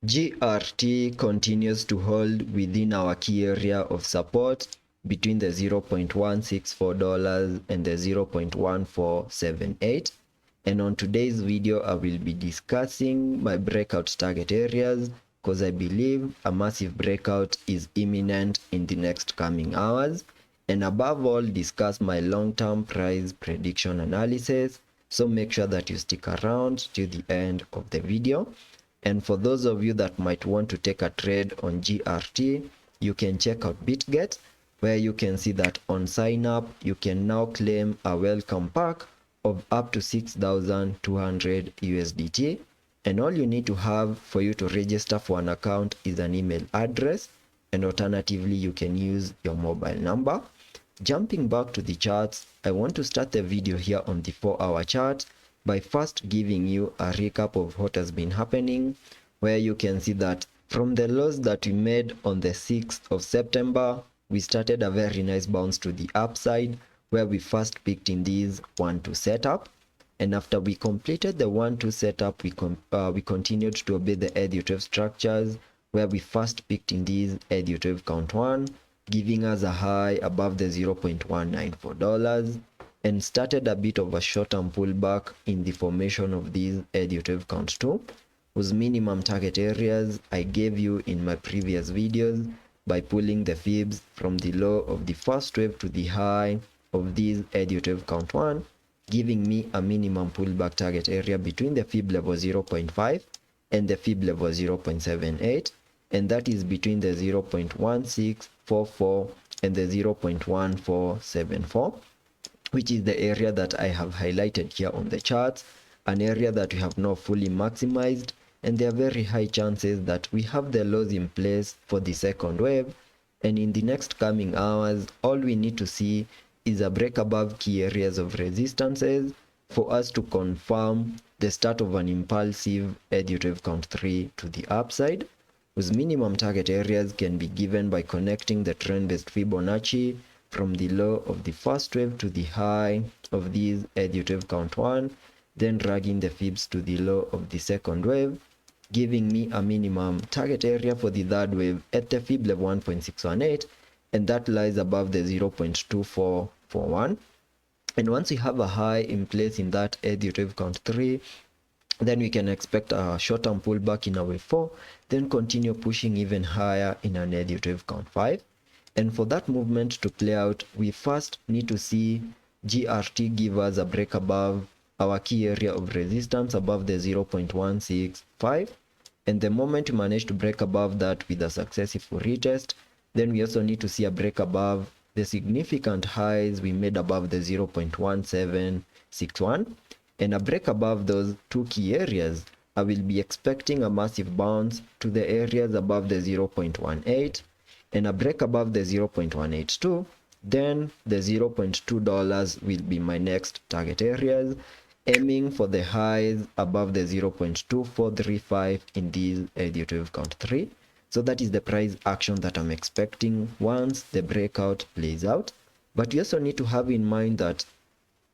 GRT continues to hold within our key area of support between the $0.164 and the 0.1478, and on today's video I will be discussing my breakout target areas because I believe a massive breakout is imminent in the next coming hours, and above all discuss my long-term price prediction analysis. So make sure that you stick around till the end of the video. And for those of you that might want to take a trade on GRT, you can check out BitGet, where you can see that on sign up you can now claim a welcome pack of up to 6,200 USDT, and all you need to have for you to register for an account is an email address, and alternatively you can use your mobile number. Jumping back to the charts, I want to start the video here on the 4-hour chart by first giving you a recap of what has been happening, where you can see that from the lows that we made on the 6th of September, we started a very nice bounce to the upside, where we first picked in this 1-2 setup, and after we completed the 1-2 setup, we continued to obey the ED12 structures, where we first picked in this ED12 count 1, giving us a high above the $0.194, and started a bit of a short-term pullback in the formation of these ED12 count 2, whose minimum target areas I gave you in my previous videos by pulling the fibs from the low of the first wave to the high of these ED12 count 1, giving me a minimum pullback target area between the fib level 0.5 and the fib level 0.78, and that is between the 0.1644 and the 0.1474, which is the area that I have highlighted here on the charts, an area that we have not fully maximized, and there are very high chances that we have the lows in place for the second wave, and in the next coming hours all we need to see is a break above key areas of resistances for us to confirm the start of an impulsive ED12 count 3 to the upside, whose minimum target areas can be given by connecting the trend-based Fibonacci from the low of the first wave to the high of these ED12 count 1, then dragging the fibs to the low of the second wave, giving me a minimum target area for the third wave at the fib level 1.618, and that lies above the 0.2441. And once we have a high in place in that ED12 count 3, then we can expect a short-term pullback in a wave 4, then continue pushing even higher in an ED12 count 5. And for that movement to play out, we first need to see GRT give us a break above our key area of resistance above the 0.165, and the moment we manage to break above that with a successful retest, then we also need to see a break above the significant highs we made above the 0.1761, and a break above those two key areas. I will be expecting a massive bounce to the areas above the 0.18, and a break above the 0.182, then the $0.2 will be my next target areas, aiming for the highs above the 0.2435 in these ED12 count 3. So that is the price action that I'm expecting once the breakout plays out. But you also need to have in mind that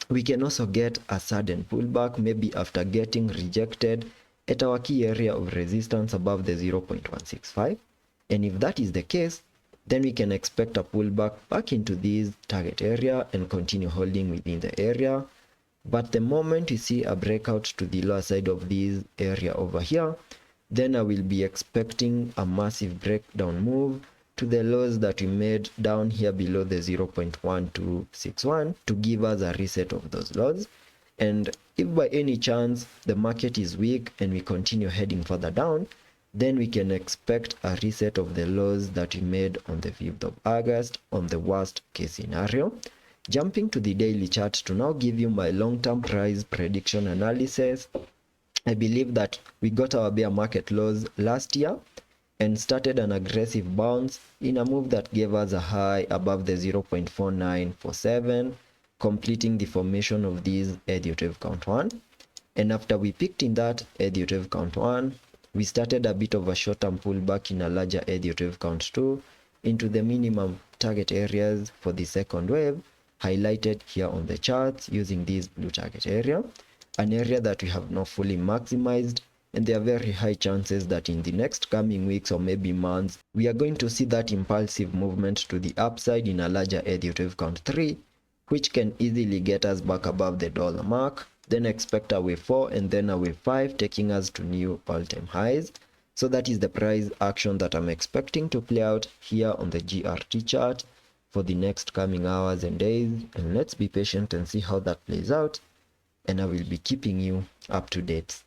we can also get a sudden pullback, maybe after getting rejected at our key area of resistance above the 0.165. And if that is the case, then we can expect a pullback back into this target area and continue holding within the area. But the moment you see a breakout to the lower side of this area over here, then I will be expecting a massive breakdown move to the lows that we made down here below the 0.1261 to give us a reset of those lows. And if by any chance the market is weak and we continue heading further down, then we can expect a reset of the lows that we made on the 5th of August on the worst case scenario. Jumping to the daily chart to now give you my long-term price prediction analysis. I believe that we got our bear market lows last year and started an aggressive bounce in a move that gave us a high above the 0.4947, completing the formation of this ED12 count 1. And after we picked in that ED12 count 1, we started a bit of a short-term pullback in a larger ED12 count 2 into the minimum target areas for the second wave, highlighted here on the charts using this blue target area, an area that we have not fully maximized, and there are very high chances that in the next coming weeks or maybe months, we are going to see that impulsive movement to the upside in a larger Elliott wave count 3, which can easily get us back above the dollar mark, then expect a wave 4 and then a wave 5 taking us to new all-time highs. So that is the price action that I'm expecting to play out here on the GRT chart for the next coming hours and days, and let's be patient and see how that plays out, and I will be keeping you up to date.